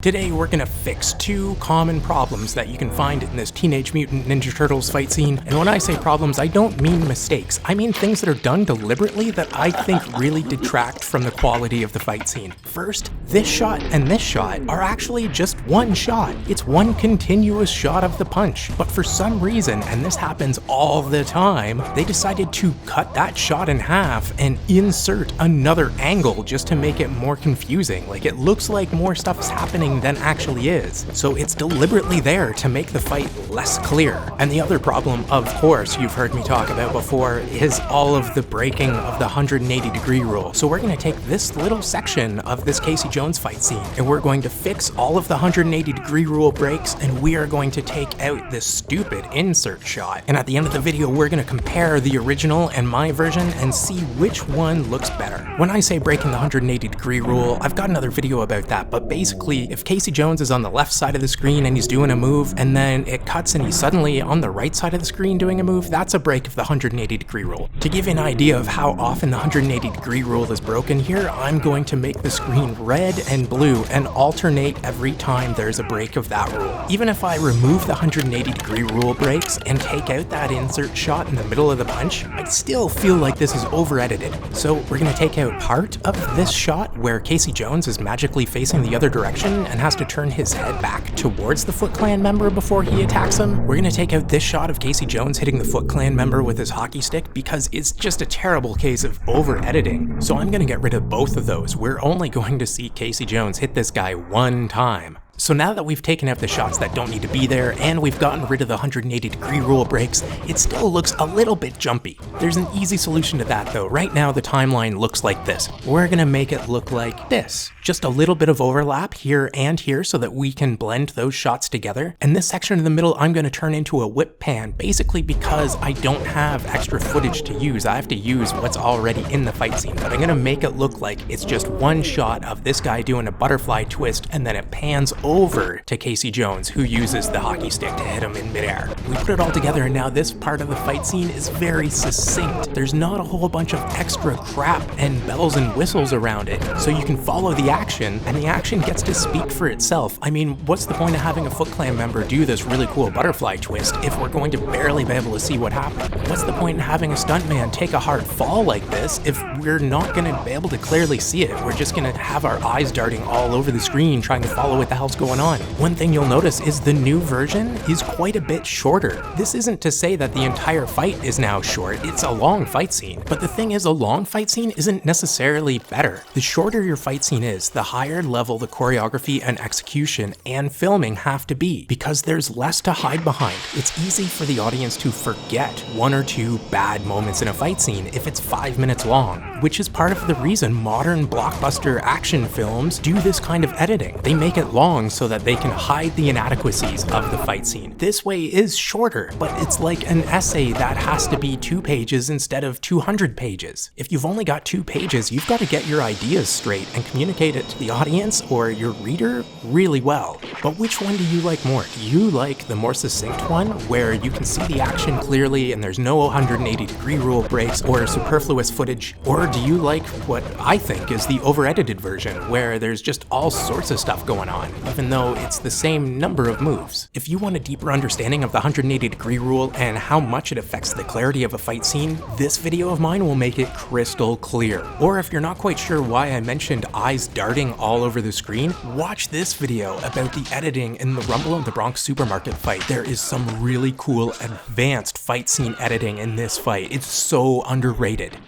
Today we're gonna fix two common problems that you can find in this Teenage Mutant Ninja Turtles fight scene. And when I say problems, I don't mean mistakes. I mean things that are done deliberately that I think really detract from the quality of the fight scene. First, this shot and this shot are actually just one shot. It's one continuous shot of the punch. But for some reason, and this happens all the time, they decided to cut that shot in half and insert another angle just to make it more confusing. Like, it looks like more stuff is happening than actually is. So it's deliberately there to make the fight less clear. And the other problem, of course, you've heard me talk about before, is all of the breaking of the 180-degree rule. So we're going to take this little section of this Casey Jones fight scene, and we're going to fix all of the 180-degree rule breaks, and we are going to take out this stupid insert shot. And at the end of the video, we're going to compare the original and my version and see which one looks better. When I say breaking the 180-degree rule, I've got another video about that, but basically, if Casey Jones is on the left side of the screen and he's doing a move, and then it cuts and he's suddenly on the right side of the screen doing a move, that's a break of the 180-degree rule. To give you an idea of how often the 180-degree rule is broken here, I'm going to make the screen red and blue and alternate every time there's a break of that rule. Even if I remove the 180-degree rule breaks and take out that insert shot in the middle of the punch, I still feel like this is over-edited. So we're going to take out part of this shot where Casey Jones is magically facing the other direction and has to turn his head back towards the Foot Clan member before he attacks him. We're gonna take out this shot of Casey Jones hitting the Foot Clan member with his hockey stick because it's just a terrible case of over-editing. So I'm gonna get rid of both of those. We're only going to see Casey Jones hit this guy one time. So now that we've taken out the shots that don't need to be there and we've gotten rid of the 180-degree rule breaks, it still looks a little bit jumpy. There's an easy solution to that though. Right now the timeline looks like this. We're gonna make it look like this. Just a little bit of overlap here and here so that we can blend those shots together. And this section in the middle I'm gonna turn into a whip pan, basically because I don't have extra footage to use. I have to use what's already in the fight scene, but I'm gonna make it look like it's just one shot of this guy doing a butterfly twist and then it pans over to Casey Jones, who uses the hockey stick to hit him in midair. We put it all together and now this part of the fight scene is very succinct. There's not a whole bunch of extra crap and bells and whistles around it, so you can follow the action and the action gets to speak for itself. I mean, what's the point of having a Foot Clan member do this really cool butterfly twist if we're going to barely be able to see what happened? What's the point in having a stuntman take a hard fall like this if we're not going to be able to clearly see it? We're just going to have our eyes darting all over the screen trying to follow what the hell's going on. One thing you'll notice is the new version is quite a bit shorter. This isn't to say that the entire fight is now short, it's a long fight scene. But the thing is, a long fight scene isn't necessarily better. The shorter your fight scene is, the higher level the choreography and execution and filming have to be, because there's less to hide behind. It's easy for the audience to forget one or two bad moments in a fight scene if it's 5 minutes long, which is part of the reason modern blockbuster action films do this kind of editing. They make it long so that they can hide the inadequacies of the fight scene. This way is shorter, but it's like an essay that has to be 2 pages instead of 200 pages. If you've only got 2 pages, you've got to get your ideas straight and communicate it to the audience or your reader really well. But which one do you like more? Do you like the more succinct one, where you can see the action clearly and there's no 180-degree rule breaks or superfluous footage? Or do you like what I think is the over-edited version, where there's just all sorts of stuff going on, even though it's the same number of moves? If you want a deeper understanding of the 180-degree rule and how much it affects the clarity of a fight scene, this video of mine will make it crystal clear. Or if you're not quite sure why I mentioned eyes darting all over the screen, watch this video about the editing in the Rumble in the Bronx supermarket fight. There is some really cool advanced fight scene editing in this fight. It's so underrated.